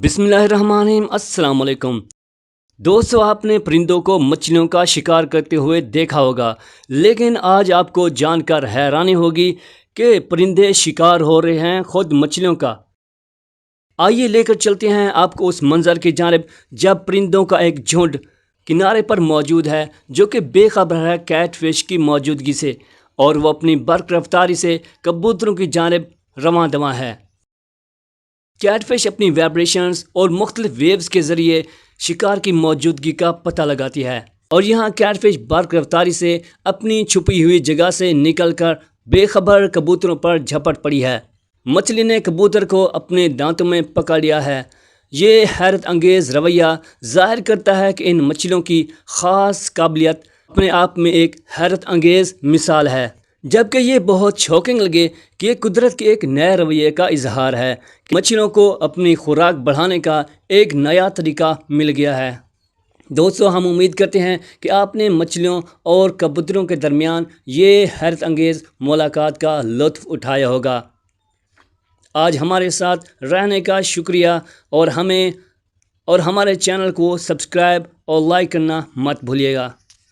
बिस्मिल्लाहिर्रहमानिर्रहीम। अस्सलाम वालेकुम दोस्तों, आपने परिंदों को मछलियों का शिकार करते हुए देखा होगा, लेकिन आज आपको जानकर हैरानी होगी कि परिंदे शिकार हो रहे हैं खुद मछलियों का। आइए लेकर चलते हैं आपको उस मंजर की जानिब जब परिंदों का एक झुंड किनारे पर मौजूद है जो कि बेखबर है कैटफिश की मौजूदगी से, और वो अपनी बर्क रफ्तारी से कबूतरों की जानिब रवां दवां है। कैटफिश अपनी वाइब्रेशंस और मुख्तलिफ वेव्स के ज़रिए शिकार की मौजूदगी का पता लगाती है, और यहाँ कैटफिश बर्क रफ्तारी से अपनी छुपी हुई जगह से निकलकर बेखबर कबूतरों पर झपट पड़ी है। मछली ने कबूतर को अपने दांतों में पकड़ लिया है। ये हैरत अंगेज़ रवैया जाहिर करता है कि इन मछलियों की ख़ास काबिलियत अपने आप में एक हैरत अंगेज़ मिसाल है, जबकि ये बहुत शॉकिंग लगे कि ये कुदरत के एक नए रवैये का इजहार है। मछलियों को अपनी खुराक बढ़ाने का एक नया तरीका मिल गया है। दोस्तों, हम उम्मीद करते हैं कि आपने मछलियों और कबूतरों के दरमियान ये हैरत अंगेज़ मुलाकात का लुत्फ़ उठाया होगा। आज हमारे साथ रहने का शुक्रिया, और हमारे चैनल को सब्सक्राइब और लाइक करना मत भूलिएगा।